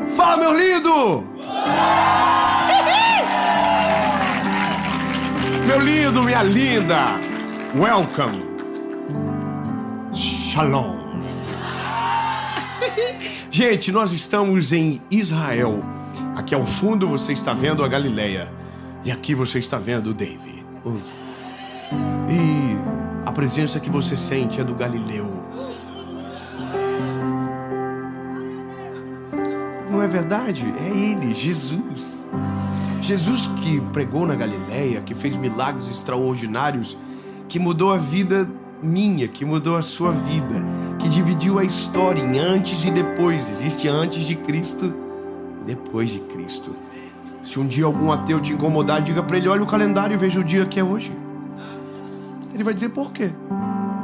Fala, meu lindo! Meu lindo, minha linda! Welcome! Shalom! Gente, nós estamos em Israel. Aqui ao fundo você está vendo a Galileia. E aqui você está vendo o David. E a presença que você sente é do Galileu. Não é verdade? É ele, Jesus. Jesus que pregou na Galileia, que fez milagres extraordinários, que mudou a vida minha, que mudou a sua vida, que dividiu a história em antes e depois. Existe antes de Cristo e depois de Cristo. Se um dia algum ateu te incomodar, diga para ele: olha o calendário e veja o dia que é hoje. Ele vai dizer: por quê?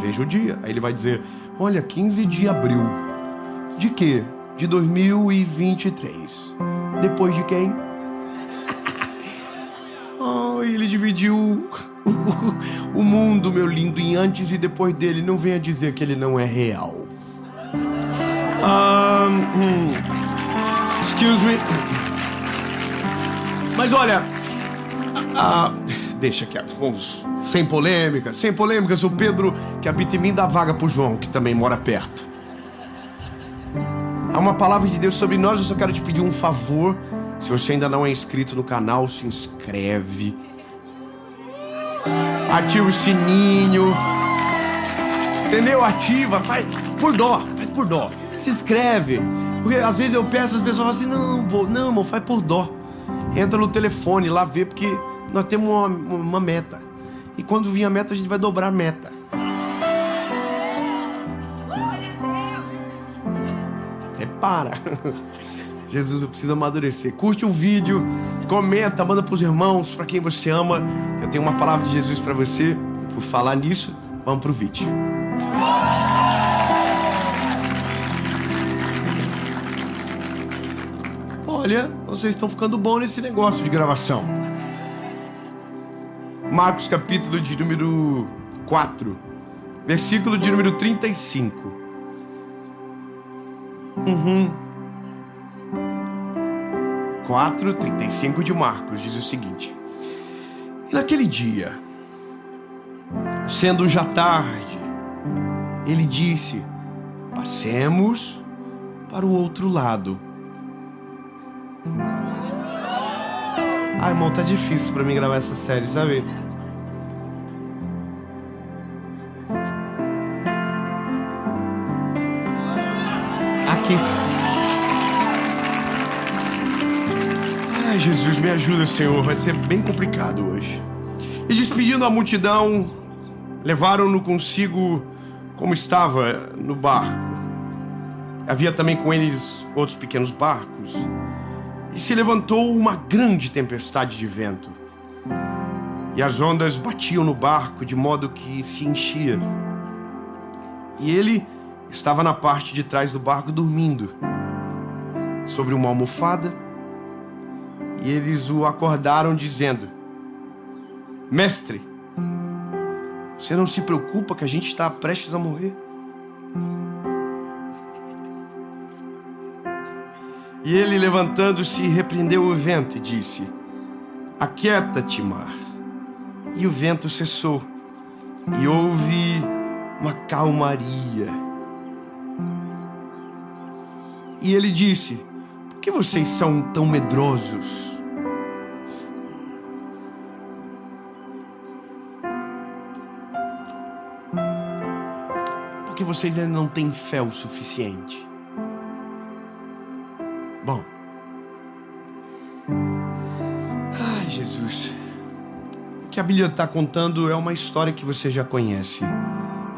Veja o dia. Aí ele vai dizer: olha, 15 de abril. De quê? De 2023. Depois de quem? Ele dividiu o mundo, meu lindo, em antes e depois dele. Não venha dizer que ele não é real. Excuse me. Mas olha, deixa quieto, vamos, sem polêmicas. O Pedro que habita em mim dá vaga pro João, que também mora perto. Há uma palavra de Deus sobre nós. Eu só quero te pedir um favor. Se você ainda não é inscrito no canal, se inscreve. Ativa o sininho. Entendeu? Ativa, faz por dó. Se inscreve. Porque às vezes eu peço, as pessoas falam assim: não vou. Não, irmão, faz por dó. Entra no telefone lá, vê, porque nós temos uma meta. E quando vir a meta, a gente vai dobrar a meta. Para. Jesus, eu preciso amadurecer. Curte o vídeo, comenta, manda pros irmãos, para quem você ama. Eu tenho uma palavra de Jesus para você. Por falar nisso, vamos pro vídeo. Olha, vocês estão ficando bom nesse negócio de gravação. Marcos capítulo de número 4, versículo de número 35. 4:35 de Marcos diz o seguinte: e naquele dia, sendo já tarde, ele disse: passemos para o outro lado. Irmão, tá difícil pra mim gravar essa série, sabe? Aqui. Ai, Jesus, me ajuda, Senhor. Vai ser bem complicado hoje. E despedindo a multidão, levaram-no consigo como estava no barco. Havia também com eles outros pequenos barcos. E se levantou uma grande tempestade de vento. E as ondas batiam no barco de modo que se enchia. E ele estava na parte de trás do barco dormindo, sobre uma almofada. E eles o acordaram dizendo: mestre, você não se preocupa que a gente está prestes a morrer? E ele, levantando-se, repreendeu o vento e disse: aquieta-te, mar. E o vento cessou, e houve uma calmaria. E ele disse: por que vocês são tão medrosos? Porque vocês ainda não têm fé o suficiente. Bom. Ai, Jesus. O que a Bíblia está contando é uma história que você já conhece.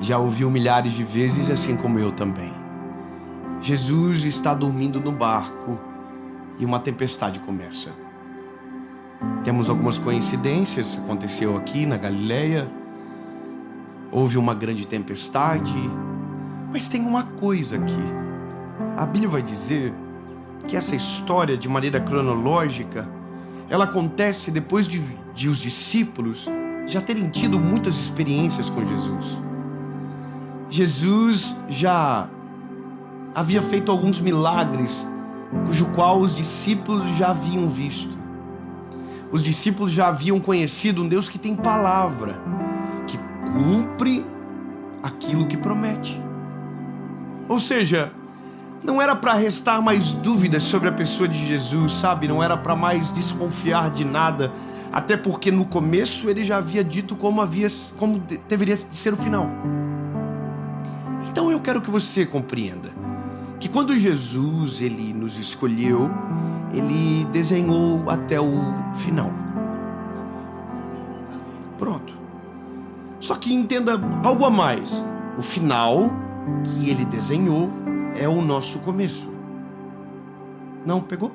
Já ouviu milhares de vezes, assim como eu também. Jesus está dormindo no barco e uma tempestade começa. Temos algumas coincidências. Aconteceu aqui na Galileia. Houve uma grande tempestade. Mas tem uma coisa aqui. A Bíblia vai dizer que essa história, de maneira cronológica, ela acontece depois de os discípulos já terem tido muitas experiências com Jesus. Jesus já havia feito alguns milagres cujo qual os discípulos já haviam visto. Os discípulos já haviam conhecido um Deus que tem palavra, que cumpre aquilo que promete. Ou seja, não era para restar mais dúvidas sobre a pessoa de Jesus, sabe? Não era para mais desconfiar de nada, até porque no começo ele já havia dito como deveria ser o final. Então eu quero que você compreenda que quando Jesus ele nos escolheu, ele desenhou até o final. Pronto. Só que entenda algo a mais. O final que ele desenhou é o nosso começo. Não pegou?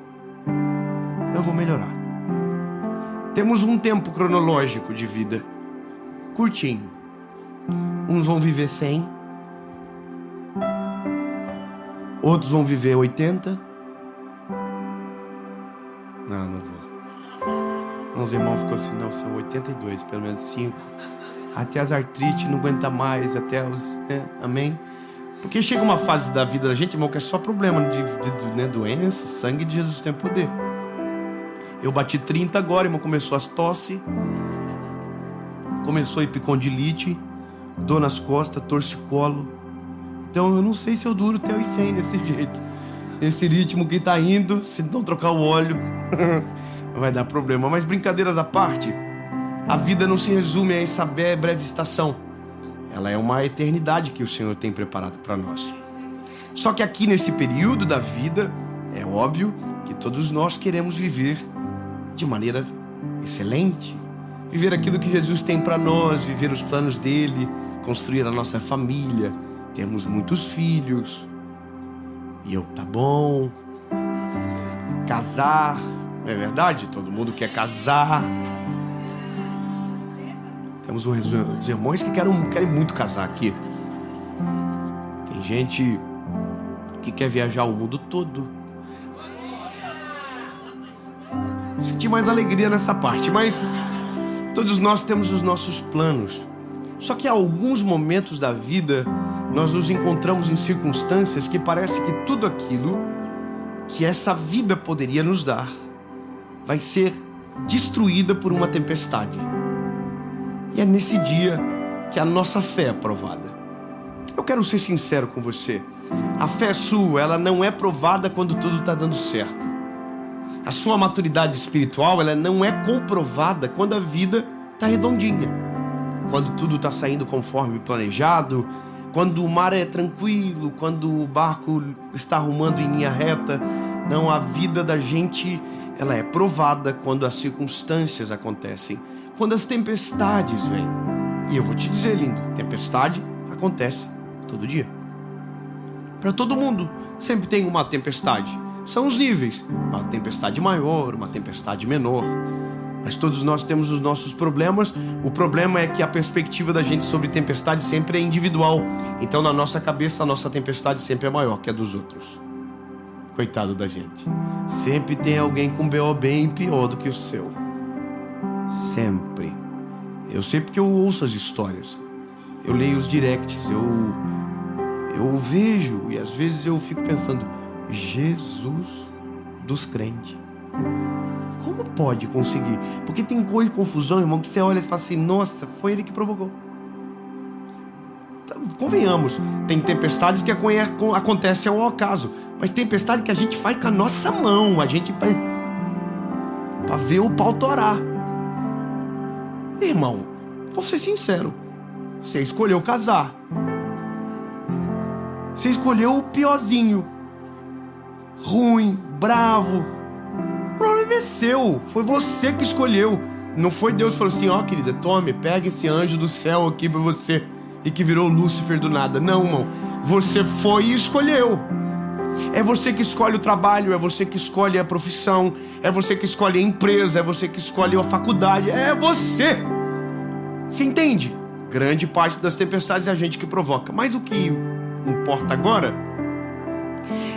Eu vou melhorar. Temos um tempo cronológico de vida curtinho. Uns vão viver 100, outros vão viver 80. Não vou. Os irmãos ficou assim, não, são 82, pelo menos 5. Até as artrites não aguenta mais, até os... amém? Porque chega uma fase da vida da gente, irmão, que é só problema de doença, sangue de Jesus tem poder. Eu bati 30 agora, irmão, começou as tosse, começou a epicondilite, dor nas costas, torcicolo. Então eu não sei se eu duro até os 100 desse jeito. Esse ritmo que tá indo, se não trocar o óleo, vai dar problema. Mas brincadeiras à parte, a vida não se resume a essa breve estação. Ela é uma eternidade que o Senhor tem preparado para nós. Só que aqui nesse período da vida, é óbvio que todos nós queremos viver de maneira excelente. Viver aquilo que Jesus tem para nós, viver os planos dele, construir a nossa família. Temos muitos filhos. E eu, tá bom. Casar, não é verdade? Todo mundo quer casar. Temos os irmãos que querem muito casar aqui. Tem gente que quer viajar o mundo todo. Senti mais alegria nessa parte, mas todos nós temos os nossos planos. Só que há alguns momentos da vida nós nos encontramos em circunstâncias que parece que tudo aquilo que essa vida poderia nos dar vai ser destruída por uma tempestade. E é nesse dia que a nossa fé é provada. Eu quero ser sincero com você. A fé sua, ela não é provada quando tudo está dando certo. A sua maturidade espiritual, ela não é comprovada quando a vida está redondinha. Quando tudo está saindo conforme planejado, quando o mar é tranquilo, quando o barco está arrumando em linha reta. Não, a vida da gente, ela é provada quando as circunstâncias acontecem. Quando as tempestades vêm. E eu vou te dizer, lindo, tempestade acontece todo dia. Para todo mundo, sempre tem uma tempestade. São os níveis. Uma tempestade maior, uma tempestade menor. Mas todos nós temos os nossos problemas. O problema é que a perspectiva da gente sobre tempestade sempre é individual. Então, na nossa cabeça, a nossa tempestade sempre é maior que a dos outros. Coitado da gente. Sempre tem alguém com BO bem pior do que o seu. Sempre. Eu sei porque eu ouço as histórias. Eu leio os directs. Eu vejo. E às vezes eu fico pensando, Jesus dos crentes. Como pode conseguir? Porque tem coisa e confusão, irmão, que você olha e fala assim, nossa, foi ele que provocou. Então, convenhamos, tem tempestades que acontecem ao acaso, mas tempestade que a gente faz com a nossa mão, a gente faz para ver o pau torar. Irmão, vou ser sincero, você escolheu casar. Você escolheu o piorzinho. Ruim, bravo. O problema é seu. Foi você que escolheu. Não foi Deus que falou assim, ó, querida, tome, pega esse anjo do céu aqui pra você. E que virou Lúcifer do nada. Não, irmão. Você foi e escolheu. É você que escolhe o trabalho, é você que escolhe a profissão, é você que escolhe a empresa, é você que escolhe a faculdade. É você. Você entende? Grande parte das tempestades é a gente que provoca. Mas o que importa agora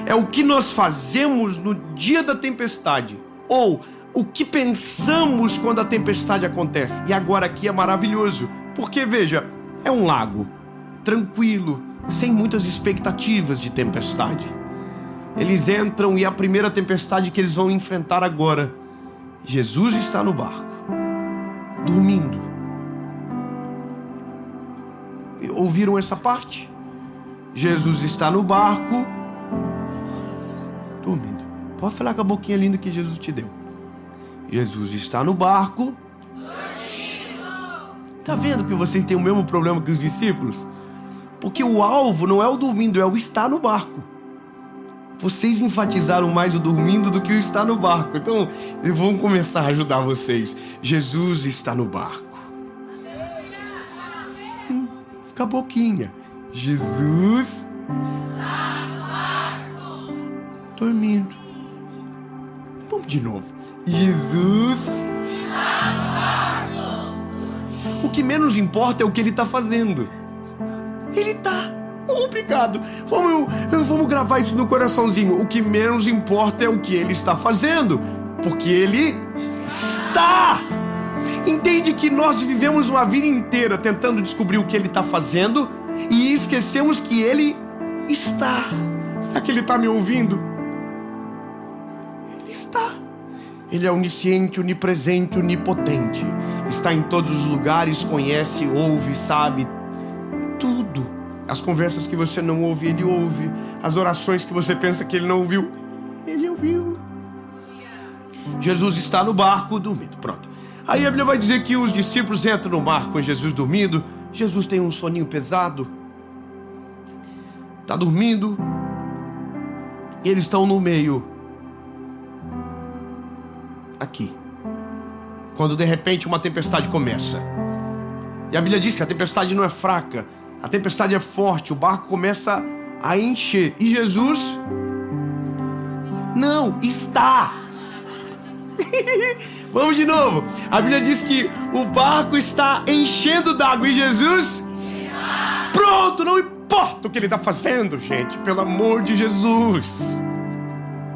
é o que nós fazemos no dia da tempestade, ou o que pensamos quando a tempestade acontece. E agora aqui é maravilhoso, porque veja, é um lago tranquilo, sem muitas expectativas de tempestade. Eles entram e a primeira tempestade que eles vão enfrentar agora, Jesus está no barco, dormindo. Ouviram essa parte? Jesus está no barco, dormindo. Pode falar com a boquinha linda que Jesus te deu. Jesus está no barco, dormindo. Tá vendo que vocês têm o mesmo problema que os discípulos? Porque o alvo não é o dormindo, é o estar no barco. Vocês enfatizaram mais o dormindo do que o estar no barco. Então, vamos começar a ajudar vocês. Jesus está no barco. Fica a boquinha. Jesus está no barco, dormindo. Vamos de novo. Jesus está no barco. O que menos importa é o que ele está fazendo. Ele está. Obrigado. Vamos gravar isso no coraçãozinho. O que menos importa é o que ele está fazendo, porque ele está. Entende que nós vivemos uma vida inteira tentando descobrir o que ele está fazendo e esquecemos que ele está. Será que ele está me ouvindo? Ele está. Ele é onisciente, onipresente, onipotente. Está em todos os lugares, conhece, ouve, sabe tudo. As conversas que você não ouve, ele ouve. As orações que você pensa que ele não ouviu, ele ouviu. Jesus está no barco dormindo. Pronto. Aí a Bíblia vai dizer que os discípulos entram no barco com Jesus dormindo. Jesus tem um soninho pesado. Está dormindo. E eles estão no meio. Aqui. Quando de repente uma tempestade começa. E a Bíblia diz que a tempestade não é fraca. A tempestade é forte, o barco começa a encher. E Jesus não está. Vamos de novo. A Bíblia diz que o barco está enchendo d'água e Jesus está. Pronto, não importa o que ele está fazendo, gente. Pelo amor de Jesus.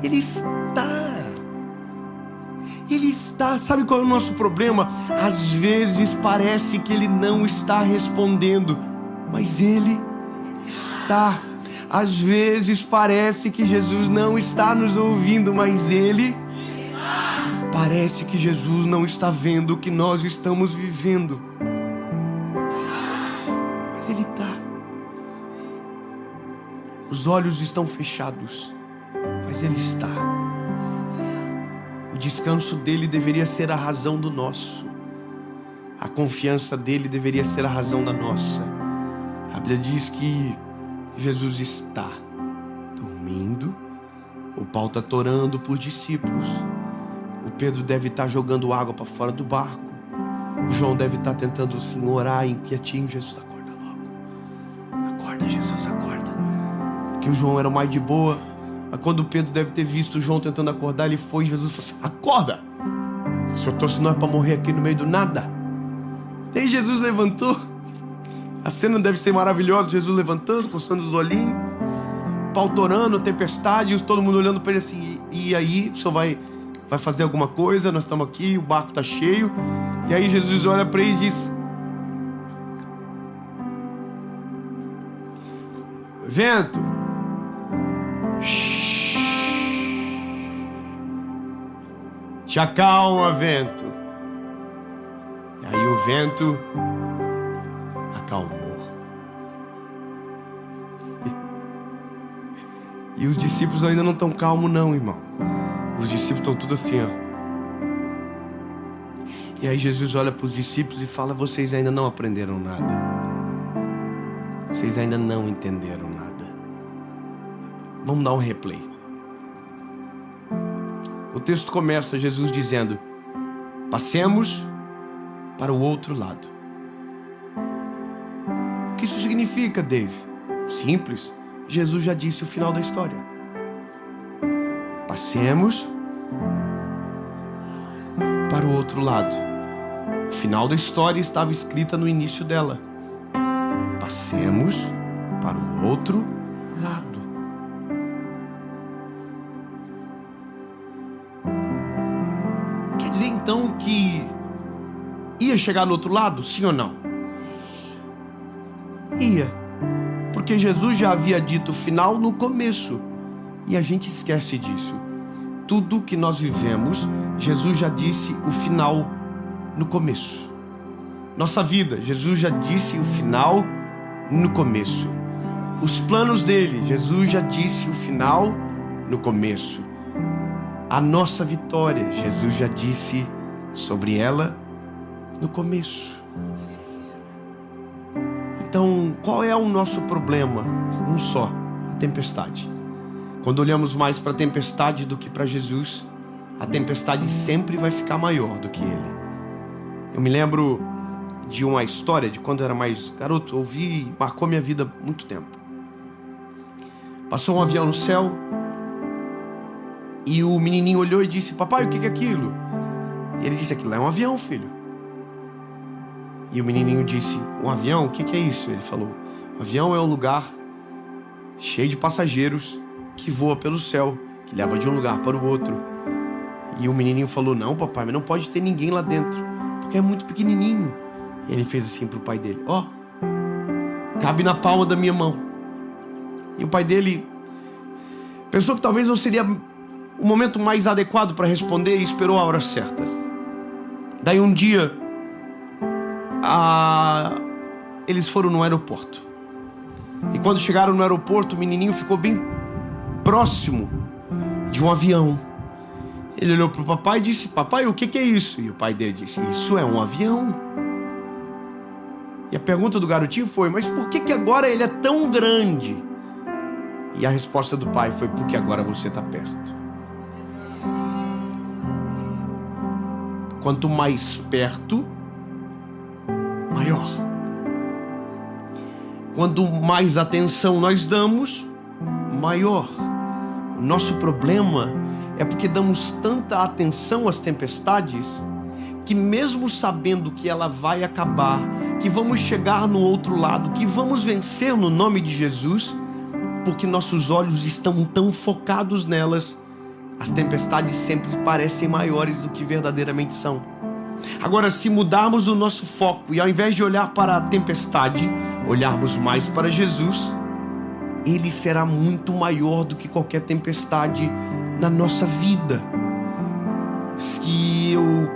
Ele está. Ele está. Sabe qual é o nosso problema? Às vezes parece que ele não está respondendo, mas ele está. Às vezes parece que Jesus não está nos ouvindo, mas ele está. Parece que Jesus não está vendo o que nós estamos vivendo, mas ele está. Os olhos estão fechados, mas ele está. O descanso dele deveria ser a razão do nosso. A confiança dele deveria ser a razão da nossa. A Bíblia diz que Jesus está dormindo, o pau está torando por discípulos, o Pedro deve estar jogando água para fora do barco, o João deve estar tentando assim orar inquietinho. Jesus, acorda logo, acorda Jesus, acorda, porque o João era o mais de boa, mas quando o Pedro deve ter visto o João tentando acordar, ele foi e Jesus falou assim: acorda, se eu trouxe nós para morrer aqui no meio do nada. Daí Jesus levantou. A cena deve ser maravilhosa, Jesus levantando, coçando os olhinhos, pau torando, tempestade, e todo mundo olhando para ele assim: e aí, o senhor vai fazer alguma coisa? Nós estamos aqui, o barco está cheio. E aí Jesus olha para ele e diz: vento, te acalma, vento. E aí o vento acalmou. E os discípulos ainda não estão calmos não, irmão. Os discípulos estão tudo assim, ó. E aí Jesus olha para os discípulos e fala: vocês ainda não aprenderam nada. Vocês ainda não entenderam nada. Vamos dar um replay. O texto começa Jesus dizendo: passemos para o outro lado. O que isso significa, Dave? Simples. Jesus já disse o final da história. Passemos para o outro lado. O final da história estava escrita no início dela. Passemos para o outro lado. Quer dizer então que ia chegar no outro lado, sim ou não? Ia. Porque Jesus já havia dito o final no começo. E a gente esquece disso. Tudo que nós vivemos, Jesus já disse o final no começo. Nossa vida, Jesus já disse o final no começo. Os planos dele, Jesus já disse o final no começo. A nossa vitória, Jesus já disse sobre ela no começo. Então, qual é o nosso problema? Um só, a tempestade. Quando olhamos mais para a tempestade do que para Jesus, a tempestade sempre vai ficar maior do que ele. Eu me lembro de uma história de quando eu era mais garoto, ouvi e marcou minha vida muito tempo. Passou um avião no céu e o menininho olhou e disse: papai, o que é aquilo? E ele disse: aquilo é um avião, filho. E o menininho disse: um avião? O que é isso? Ele falou: um avião é um lugar cheio de passageiros que voa pelo céu, que leva de um lugar para o outro. E o menininho falou: não, papai, mas não pode ter ninguém lá dentro, porque é muito pequenininho. E ele fez assim pro pai dele: ó, cabe na palma da minha mão. E o pai dele pensou que talvez não seria o momento mais adequado para responder e esperou a hora certa. Daí um dia, eles foram no aeroporto. E quando chegaram no aeroporto, o menininho ficou bem próximo de um avião. Ele olhou para o papai e disse: papai, o que é isso? E o pai dele disse: isso é um avião. E a pergunta do garotinho foi: mas por que agora ele é tão grande? E a resposta do pai foi: porque agora você está perto. Quanto mais perto, maior. Quanto mais atenção nós damos, maior. O nosso problema é porque damos tanta atenção às tempestades que, mesmo sabendo que ela vai acabar, que vamos chegar no outro lado, que vamos vencer no nome de Jesus, porque nossos olhos estão tão focados nelas, as tempestades sempre parecem maiores do que verdadeiramente são. Agora, se mudarmos o nosso foco e ao invés de olhar para a tempestade, olharmos mais para Jesus, Ele será muito maior do que qualquer tempestade na nossa vida. Se eu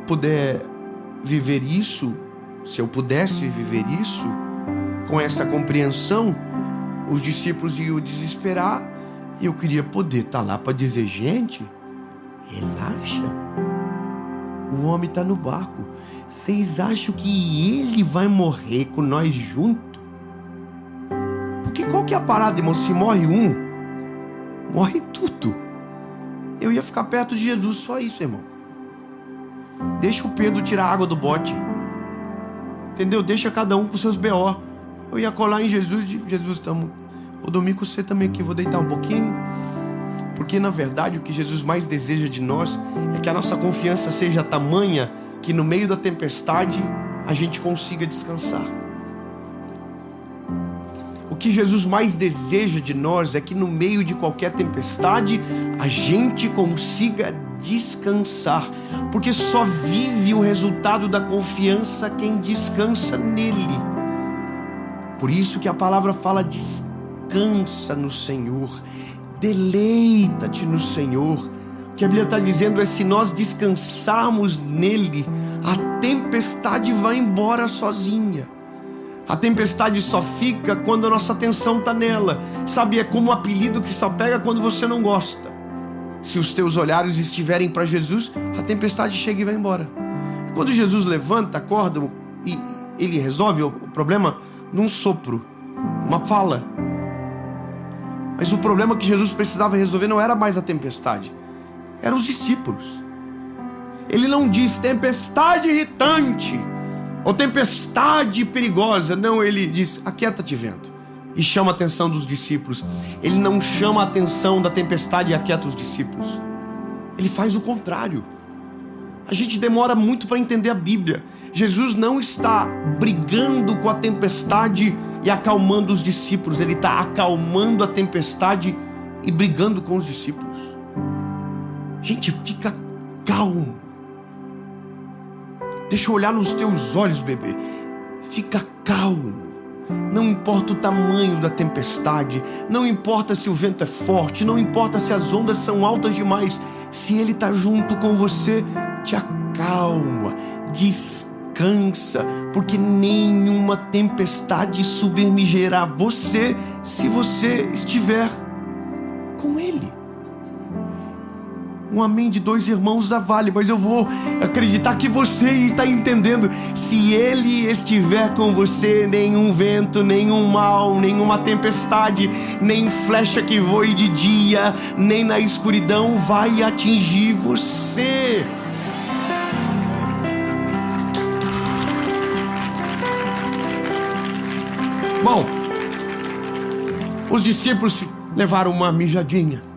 puder viver isso, se eu pudesse viver isso, com essa compreensão, os discípulos iam desesperar e eu queria poder estar lá para dizer: gente, relaxa, o homem está no barco, vocês acham que ele vai morrer com nós juntos? Porque qual que é a parada, irmão? Se morre um, morre tudo. Eu ia ficar perto de Jesus, só isso, irmão. Deixa o Pedro tirar a água do bote, entendeu? Deixa cada um com seus B.O. Eu ia colar em Jesus e Jesus, vou dormir com você também aqui, vou deitar um pouquinho. Porque na verdade o que Jesus mais deseja de nós é que a nossa confiança seja tamanha que no meio da tempestade a gente consiga descansar. O que Jesus mais deseja de nós é que no meio de qualquer tempestade a gente consiga descansar, porque só vive o resultado da confiança quem descansa nele. Por isso que a palavra fala: descansa no Senhor, deleita-te no Senhor. O que a Bíblia está dizendo é: se nós descansarmos nele, a tempestade vai embora sozinha. A tempestade só fica quando a nossa atenção está nela. Sabe, é como um apelido que só pega quando você não gosta. Se os teus olhares estiverem para Jesus, a tempestade chega e vai embora. Quando Jesus levanta, acorda e ele resolve o problema num sopro, uma fala. Mas o problema que Jesus precisava resolver não era mais a tempestade, eram os discípulos. Ele não diz tempestade irritante ou tempestade perigosa. Não, ele diz: aquieta-te, vento. E chama a atenção dos discípulos. Ele não chama a atenção da tempestade e aquieta os discípulos. Ele faz o contrário. A gente demora muito para entender a Bíblia. Jesus não está brigando com a tempestade e acalmando os discípulos. Ele está acalmando a tempestade e brigando com os discípulos. Gente, fica calmo. Deixa eu olhar nos teus olhos, bebê. Fica calmo. Não importa o tamanho da tempestade, não importa se o vento é forte, não importa se as ondas são altas demais, se Ele está junto com você, te acalma, descansa, porque nenhuma tempestade submergirá você se você estiver com Ele. Um amém de 2 irmãos já vale, mas eu vou acreditar que você está entendendo. Se Ele estiver com você, nenhum vento, nenhum mal, nenhuma tempestade, nem flecha que voe de dia, nem na escuridão vai atingir você. Bom, os discípulos levaram uma mijadinha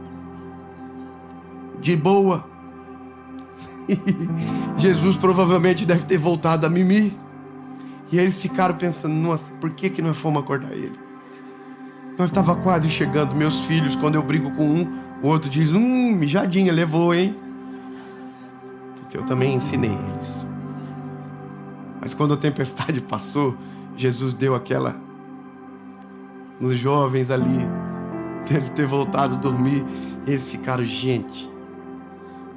de boa. Jesus provavelmente deve ter voltado a mimir. E eles ficaram pensando: nossa, por que nós fomos acordar ele? Nós estava quase chegando. Meus filhos, quando eu brigo com um, o outro diz: mijadinha, levou, hein? Porque eu também ensinei eles. Mas quando a tempestade passou, Jesus deu aquela nos jovens ali. Deve ter voltado a dormir. E eles ficaram: gente,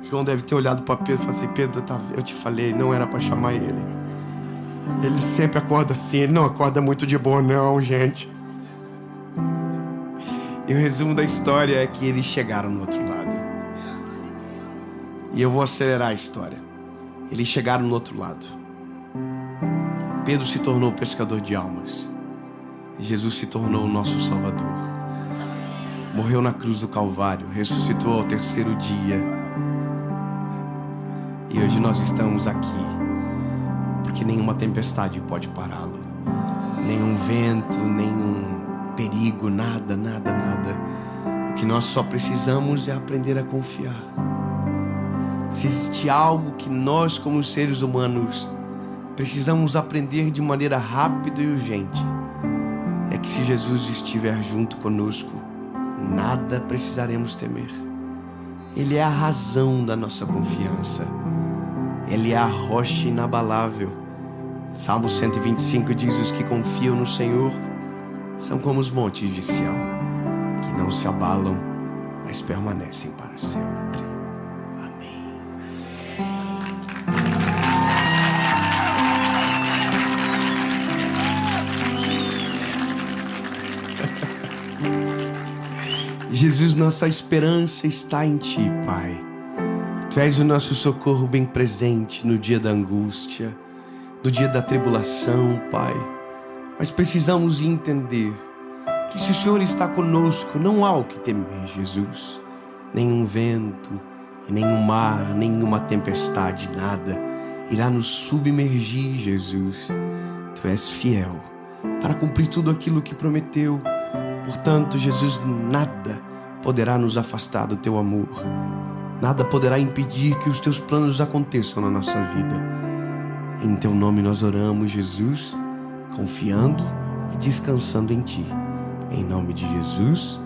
João deve ter olhado para Pedro e falado assim: Pedro, eu te falei, não era para chamar ele. Ele sempre acorda assim, ele não acorda muito de boa não, gente. E o resumo da história é que eles chegaram no outro lado. E eu vou acelerar a história. Eles chegaram no outro lado. Pedro se tornou pescador de almas. E Jesus se tornou o nosso Salvador. Morreu na cruz do Calvário, ressuscitou ao 3º dia. E hoje nós estamos aqui porque nenhuma tempestade pode pará-lo. Nenhum vento, nenhum perigo, nada. O que nós só precisamos é aprender a confiar. Se existe algo que nós, como seres humanos, precisamos aprender de maneira rápida e urgente, é que se Jesus estiver junto conosco, nada precisaremos temer. Ele é a razão da nossa confiança. Ele é a rocha inabalável. Salmo 125 diz: os que confiam no Senhor são como os montes de Sião, que não se abalam, mas permanecem para sempre. Amém. Jesus, nossa esperança está em Ti, Pai. Tu és o nosso socorro bem presente no dia da angústia, no dia da tribulação, Pai. Mas precisamos entender que se o Senhor está conosco, não há o que temer, Jesus. Nenhum vento, nenhum mar, nenhuma tempestade, nada irá nos submergir, Jesus. Tu és fiel para cumprir tudo aquilo que prometeu. Portanto, Jesus, nada poderá nos afastar do Teu amor. Nada poderá impedir que os Teus planos aconteçam na nossa vida. Em Teu nome nós oramos, Jesus, confiando e descansando em Ti. Em nome de Jesus.